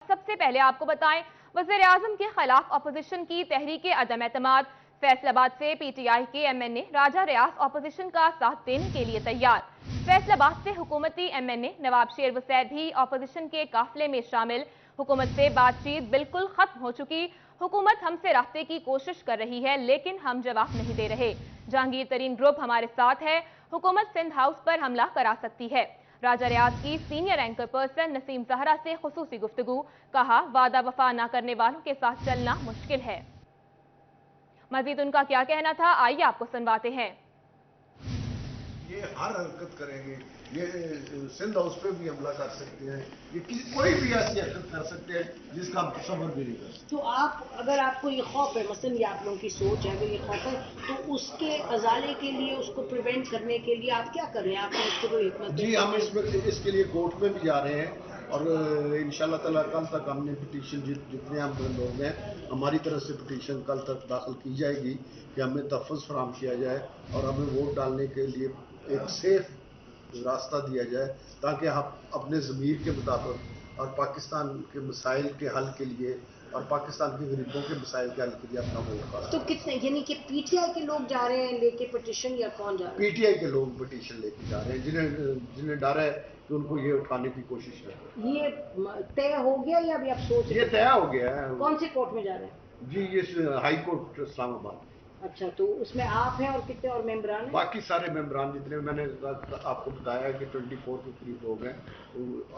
سب سے پہلے آپ کو بتائیں، وزیر اعظم کے خلاف اپوزیشن کی تحریک عدم اعتماد۔ فیصل آباد سے پی ٹی آئی کے ایم این اے راجہ ریاض اپوزیشن کا ساتھ دینے کے لیے تیار۔ فیصل آباد سے حکومتی ایم این اے نواب شیر وسیر بھی اپوزیشن کے قافلے میں شامل۔ حکومت سے بات چیت بالکل ختم ہو چکی۔ حکومت ہم سے رابطے کی کوشش کر رہی ہے لیکن ہم جواب نہیں دے رہے۔ جہانگیر ترین گروپ ہمارے ساتھ ہے، حکومت سندھ ہاؤس پر حملہ کرا سکتی ہے۔ راجہ ریاض کی سینئر اینکر پرسن نسیم زہرا سے خصوصی گفتگو، کہا وعدہ وفا نہ کرنے والوں کے ساتھ چلنا مشکل ہے۔ مزید ان کا کیا کہنا تھا، آئیے آپ کو سنواتے ہیں۔ یہ ہر حرکت کریں گے، یہ سندھ ہاؤس پہ بھی حملہ کر سکتے ہیں، یہ کوئی بھی ایسی حرکت کر سکتے ہیں جس کا ہم تصور بھی نہیں کر سکتے۔ تو اگر آپ کو یہ خوف ہے، مثلا یہ آپ لوگوں کی سوچ ہے، اگر یہ خوف ہے تو اس کے ازالے کے لیے، اس کو پریونٹ کرنے کے لیے آپ کیا کر رہے ہیں؟ آپ نے اس کو کوئی حکمت؟ جی، ہم اس کے لیے کورٹ میں بھی جا رہے ہیں اور انشاءاللہ تعالیٰ کل تک ہم نے پٹیشن جتنے ہم لوگ ہیں ہماری طرف سے پٹیشن کل تک داخل کی جائے گی کہ ہمیں تحفظ فراہم کیا جائے اور ہمیں ووٹ ڈالنے کے لیے ایک سیف راستہ دیا جائے تاکہ ہم اپنے ضمیر کے مطابق اور پاکستان کے مسائل کے حل کے لیے اور پاکستان کے غریبوں کے مسائل کے حل کے لیے اپنا ووٹ ڈالیں۔ تو کتنے، یعنی کہ پی ٹی آئی کے لوگ جا رہے ہیں لے کے پٹیشن، یا کون جا رہے ہیں؟ پی ٹی آئی کے لوگ پٹیشن لے کے جا رہے ہیں جنہیں ڈر ہے کہ ان کو یہ اٹھانے کی کوشش کر رہے ہیں۔ یہ طے ہو گیا یا ابھی آپ سوچ رہے ہیں؟ یہ طے ہو گیا ہے۔ کون سے کورٹ میں جا رہے ہیں؟ جی، یہ ہائی کورٹ اسلام آباد۔ اچھا، تو اس میں آپ ہیں اور کتنے اور ممبران ہیں؟ باقی سارے ممبران جتنے میں نے آپ کو بتایا کہ 24 کے قریب لوگ ہیں،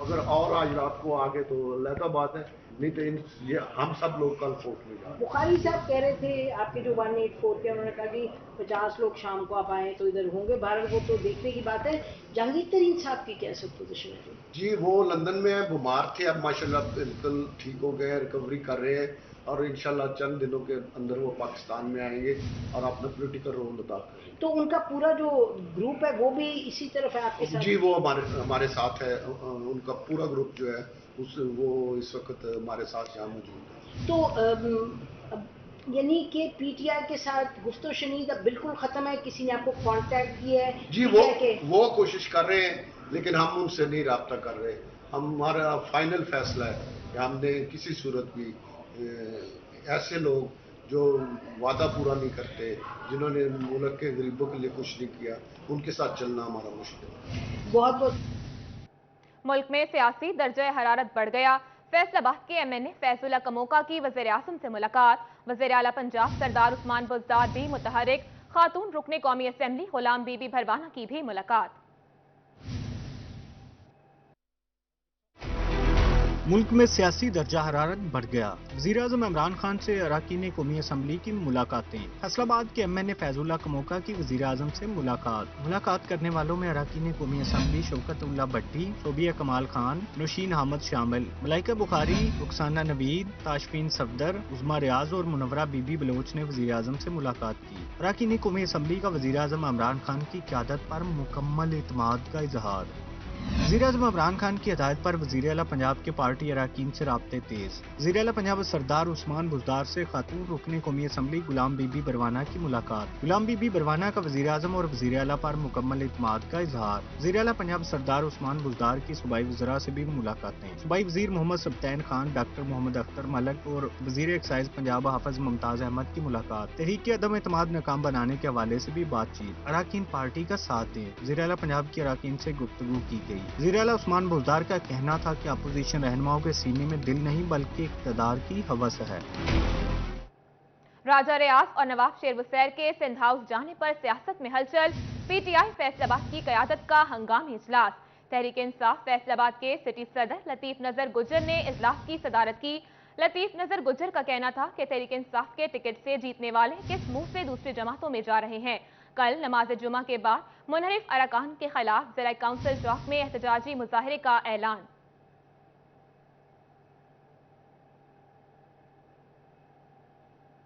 اگر اور آج رات کو آگے تو علیحدہ بات ہے، نہیں تو یہ ہم سب لوگ کل کورٹ میں جا رہے ہیں۔ بخاری صاحب کہہ رہے تھے آپ کے جو 184 کے، انہوں نے کہا کہ 50 لوگ شام کو آپ آئیں تو ادھر ہوں گے، بہرحال وہ تو دیکھنے کی بات ہے۔ جہانگیر ترین صاحب کی کیسے پوزیشن ہے؟ جی، وہ لندن میں بیمار تھے، اب ماشاءاللہ بالکل ٹھیک ہو گئے، ریکوری کر رہے ہیں اور انشاءاللہ چند دنوں کے اندر وہ پاکستان میں آئیں گے اور اپنا پولیٹیکل رول ادا کریں گے۔ تو ان کا پورا جو گروپ ہے وہ بھی اسی طرف ہے آپ کے ساتھ؟ جی، وہ ہمارے ساتھ ہے، ان کا پورا گروپ جو ہے وہ اس وقت ہمارے ساتھ یہاں موجود ہے۔ تو یعنی کہ پی ٹی آئی کے ساتھ گفت و شنید اب بالکل ختم ہے؟ کسی نے آپ کو کانٹیکٹ کیا ہے؟ جی، وہ کوشش کر رہے ہیں لیکن ہم ان سے نہیں رابطہ کر رہے۔ ہمارا فائنل فیصلہ ہے کہ ہم نے کسی صورت بھی ایسے لوگ جو وعدہ پورا نہیں کرتے، جنہوں نے ملک کے غریبوں کے لیے کچھ نہیں کیا، ان کے ساتھ چلنا ہمارا مشکل ہے۔ بہت بہت۔ ملک میں سیاسی درجہ حرارت بڑھ گیا۔ فیصل آباد کے ایم این اے فیض اللہ کموکا کی وزیر اعظم سے ملاقات۔ وزیر اعلیٰ پنجاب سردار عثمان بزدار بھی متحرک۔ خاتون رکن قومی assembly Ghulam be be Bharwana کی بھی ملاقات۔ ملک میں سیاسی درجہ حرارت بڑھ گیا۔ وزیر اعظم عمران خان سے اراکین قومی اسمبلی کی ملاقاتیں۔ فیصل آباد کے ایم این اے فیض اللہ کموکا کی وزیر اعظم سے ملاقات کرنے والوں میں اراکین قومی اسمبلی شوکت اللہ بھٹی، شوبیہ کمال خان، نوشین احمد شامل۔ ملائکہ بخاری، رخسانہ نوید، تاشفین صفدر، عظمیٰ ریاض اور منورہ بی بی بلوچ نے وزیر اعظم سے ملاقات کی۔ اراکین قومی اسمبلی کا وزیر اعظم عمران خان کی قیادت پر مکمل اعتماد کا اظہار۔ وزیر اعظم عمران خان کی ہدایت پر وزیر اعلیٰ پنجاب کے پارٹی اراکین سے رابطے تیز۔ وزیر اعلیٰ پنجاب سردار عثمان بزدار سے خاتون رکن قومی assembly Ghulam be be Bharwana کی ملاقات۔ غلام بی بی بھروانہ کا وزیر اعظم اور وزیر اعلیٰ پر مکمل اعتماد کا اظہار۔ وزیر اعلیٰ پنجاب سردار عثمان بزدار کی صوبائی وزراء سے بھی ملاقاتیں۔ صوبائی وزیر محمد سبطین خان، ڈاکٹر محمد اختر ملک اور وزیر ایکسائز پنجاب حافظ ممتاز احمد کی ملاقات۔ تحریک عدم اعتماد ناکام بنانے کے حوالے سے بھی بات چیت۔ اراکین پارٹی کا ساتھ دیں، وزیر اعلیٰ پنجاب کی اراکین سے گفتگو کی گئی۔ وزیر اعلیٰ عثمان بزدار کا کہنا تھا کہ اپوزیشن رہنماؤں کے سینے میں دل نہیں بلکہ اقتدار کی ہوس ہے۔ راجہ ریاض اور نواب شیر وسیر کے سندھ ہاؤس جانے پر سیاست میں ہلچل۔ پی ٹی آئی فیصل آباد کی قیادت کا ہنگامی اجلاس۔ تحریک انصاف فیصل آباد کے سٹی صدر لطیف نظر گجر نے اجلاس کی صدارت کی۔ لطیف نظر گجر کا کہنا تھا کہ تحریک انصاف کے ٹکٹ سے جیتنے والے کس منہ سے دوسری جماعتوں میں جا رہے ہیں۔ کل نماز جمعہ کے بعد منحرف ارکان کے خلاف ضلع کونسل چوک میں احتجاجی مظاہرے کا اعلان۔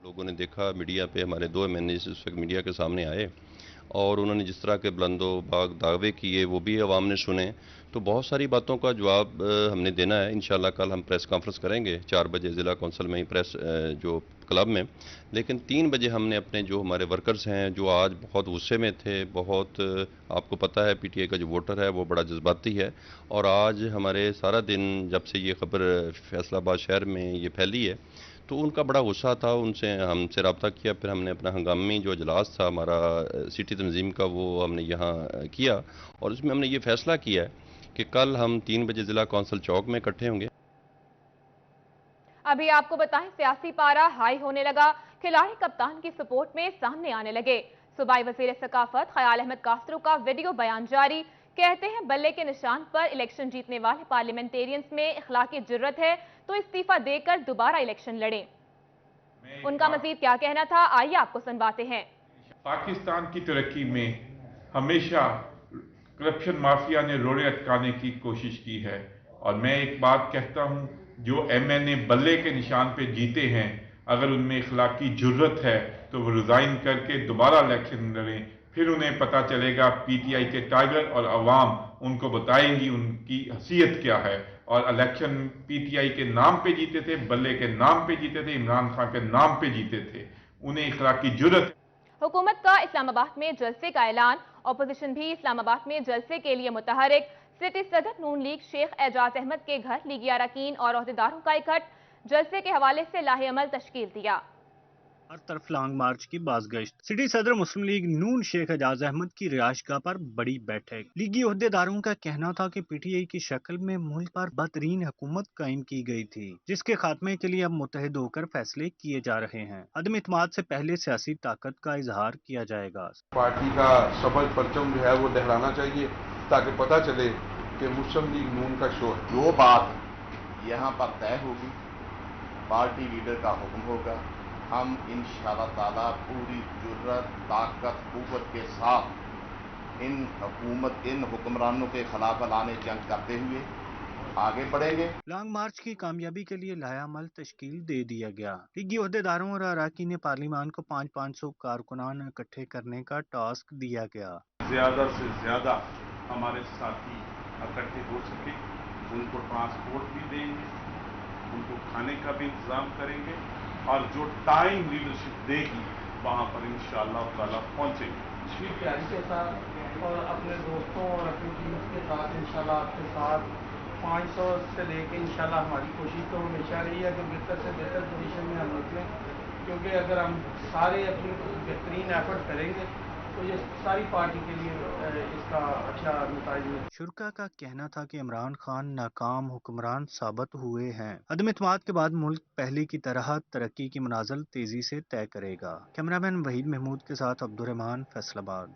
لوگوں نے دیکھا میڈیا پہ ہمارے 2 ایم این اے اس وقت میڈیا کے سامنے آئے اور انہوں نے جس طرح کے بلند و باغ دعوے کیے وہ بھی عوام نے سنے، تو بہت ساری باتوں کا جواب ہم نے دینا ہے. انشاءاللہ کل ہم پریس کانفرنس کریں گے 4 بجے ضلع کونسل میں ہی پریس جو کلب میں. لیکن 3 بجے ہم نے اپنے جو ہمارے ورکرز ہیں جو آج بہت غصے میں تھے, بہت آپ کو پتہ ہے پی ٹی آئی کا جو ووٹر ہے وہ بڑا جذباتی ہے, اور آج ہمارے سارا دن جب سے یہ خبر فیصل آباد شہر میں یہ پھیلی ہے تو ان کا بڑا غصہ تھا. ان سے ہم سے رابطہ کیا, پھر ہم نے اپنا ہنگامی جو اجلاس تھا ہمارا سٹی تنظیم کا وہ ہم نے یہاں کیا, اور اس میں ہم نے یہ فیصلہ کیا ہے کہ کل ہم 3 بجے ضلع کونسل چوک میں اکٹھے ہوں گے. ابھی آپ کو بتائیں سیاسی پارا ہائی ہونے لگا, کھلاڑی کپتان کی سپورٹ میں سامنے آنے لگے. صوبائی وزیر ثقافت خیال احمد کاسترو کا ویڈیو بیان جاری, کہتے ہیں بلے کے نشان پر الیکشن جیتنے والے پارلیمنٹیرینز میں اخلاقی جرت ہے تو استعفیٰ دے کر دوبارہ الیکشن لڑیں. ان کا مزید کیا کہنا تھا, آئیے آپ کو سنواتے ہیں. پاکستان کی ترقی میں ہمیشہ کرپشن مافیا نے روڑے اٹکانے کی کوشش کی ہے, اور میں ایک بات کہتا ہوں, جو ایم این اے بلے کے نشان پہ جیتے ہیں اگر ان میں اخلاقی جرت ہے تو وہ ریزائن کر کے دوبارہ الیکشن لڑیں. پھر انہیں پتہ چلے گا پی ٹی آئی کے ٹائگر اور عوام ان کو بتائیں گی ان کی حیثیت کیا ہے. اور الیکشن پی ٹی آئی کے نام پہ جیتے تھے, بلے کے نام پہ جیتے تھے, عمران خان کے نام پہ جیتے تھے, انہیں اخلاقی جرت. حکومت کا اسلام آباد میں جلسے کا اعلان, اپوزیشن بھی اسلام آباد میں جلسے کے لیے متحرک. سٹی صدر نون لیگ شیخ اعجاز احمد کے گھر لیگی اراکین اور عہدیداروں کا اکٹھ, جلسے کے حوالے سے لاہے عمل تشکیل دیا. ہر طرف لانگ مارچ کی بازگشت. سٹی صدر مسلم لیگ نون شیخ اعجاز احمد کی رہائش گاہ پر بڑی بیٹھک. لیگی عہدیداروں کا کہنا تھا کہ پی ٹی آئی کی شکل میں ملک پر بدترین حکومت قائم کی گئی تھی, جس کے خاتمے کے لیے اب متحد ہو کر فیصلے کیے جا رہے ہیں. عدم اعتماد سے پہلے سیاسی طاقت کا اظہار کیا جائے گا. پارٹی کا سبز پرچم جو ہے وہ لہرانا چاہیے تاکہ پتہ چلے کہ مسلم لیگ نون کا شو ہے. جو بات یہاں پر طے ہوگی پارٹی لیڈر کا حکم ہوگا, ہم انشاءاللہ تعالیٰ پوری جرت, طاقت, قوت کے ساتھ ان حکمرانوں کے خلاف اعلان جنگ کرتے ہوئے آگے بڑھیں گے. لانگ مارچ کی کامیابی کے لیے لایا عمل تشکیل دے دیا گیا. لیگی عہدیداروں اور اراکین پارلیمان کو 500 کارکنان اکٹھے کرنے کا ٹاسک دیا گیا. زیادہ سے زیادہ ہمارے ساتھی اکٹھے ہو سکے, ان کو ٹرانسپورٹ بھی دیں گے, ان کو کھانے کا بھی انتظام کریں گے, اور جو ٹائم لیڈرشپ دے گی وہاں پر انشاءاللہ تعالیٰ پہنچیں گے. پیاری کے ساتھ اور اپنے دوستوں اور اپنی ٹیمز کے ساتھ انشاءاللہ آپ کے ساتھ 500 سے لے کے انشاءاللہ ہماری کوشش تو ہمیشہ رہی ہے کہ بہتر سے بہتر پوزیشن میں ہم نکلیں, کیونکہ اگر ہم سارے اپنی بہترین ایفرٹ کریں گے تو یہ ساری پارٹی کے لیے اس کا اچھا نتائج ہے. شرکا کا کہنا تھا کہ عمران خان ناکام حکمران ثابت ہوئے ہیں. عدم اعتماد کے بعد ملک پہلے کی طرح ترقی کی منازل تیزی سے طے کرے گا. کیمرہ مین وحید محمود کے ساتھ عبدالرحمان, فیصل آباد.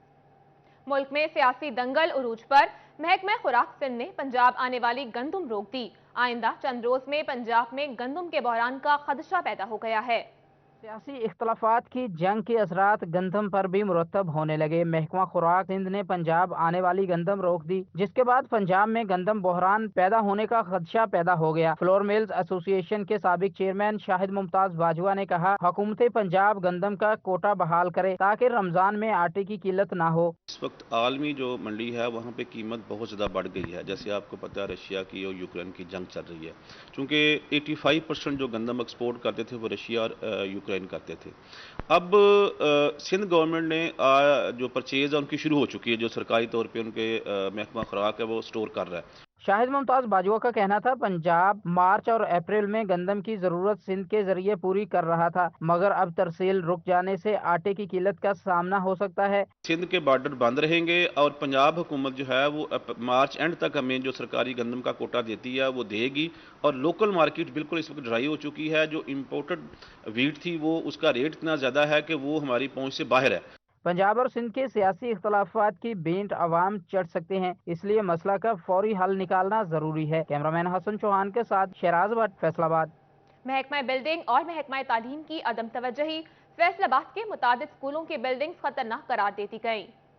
ملک میں سیاسی دنگل عروج پر, محکمہ خوراک سندھ نے پنجاب آنے والی گندم روک دی. آئندہ چند روز میں پنجاب میں گندم کے بحران کا خدشہ پیدا ہو گیا ہے. سیاسی اختلافات کی جنگ کے اثرات گندم پر بھی مرتب ہونے لگے. محکمہ خوراک سندھ نے پنجاب آنے والی گندم روک دی, جس کے بعد پنجاب میں گندم بحران پیدا ہونے کا خدشہ پیدا ہو گیا. فلور ملز ایسوسی ایشن کے سابق چیئرمین شاہد ممتاز باجوہ نے کہا, حکومت پنجاب گندم کا کوٹا بحال کرے تاکہ رمضان میں آٹے کی قلت نہ ہو. اس وقت عالمی جو منڈی ہے وہاں پہ قیمت بہت زیادہ بڑھ گئی ہے. جیسے آپ کو پتہ ہے رشیا کی اور یوکرین کی جنگ چل رہی ہے, چونکہ 85% جو گندم ایکسپورٹ کرتے تھے وہ رشیا اور یوکرین کرتے تھے. اب سندھ گورنمنٹ نے جو پرچیز ہے ان کی شروع ہو چکی ہے, جو سرکاری طور پہ ان کے محکمہ خوراک ہے وہ سٹور کر رہا ہے. شاہد ممتاز باجوہ کا کہنا تھا, پنجاب مارچ اور اپریل میں گندم کی ضرورت سندھ کے ذریعے پوری کر رہا تھا, مگر اب ترسیل رک جانے سے آٹے کی قلت کا سامنا ہو سکتا ہے. سندھ کے بارڈر بند رہیں گے اور پنجاب حکومت جو ہے وہ مارچ اینڈ تک ہمیں جو سرکاری گندم کا کوٹا دیتی ہے وہ دے گی, اور لوکل مارکیٹ بالکل اس وقت ڈرائی ہو چکی ہے. جو امپورٹڈ ویٹ تھی وہ اس کا ریٹ اتنا زیادہ ہے کہ وہ ہماری پہنچ سے باہر ہے. پنجاب اور سندھ کے سیاسی اختلافات کی بینٹ عوام چڑھ سکتے ہیں, اس لیے مسئلہ کا فوری حل نکالنا ضروری ہے. کیمرہ مین حسن چوہان کے ساتھ شہراز بٹ, فیصل آباد. محکمہ بلڈنگ اور محکمہ تعلیم کی عدم توجہی, فیصل آباد کے متعدد اسکولوں کی بلڈنگز خطرناک قرار دیتی گئیں.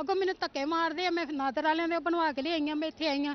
ਅੱਗੋਂ ਮੈਨੂੰ ਧੱਕੇ ਮਾਰਦੇ ਆ, ਮੈਂ ਨਾਦਰ ਵਾਲਿਆਂ ਦੇ ਬਣਵਾ ਕੇ ਲਈ ਆਈਆਂ। ਮੈਂ ਇੱਥੇ ਆਈਆਂ,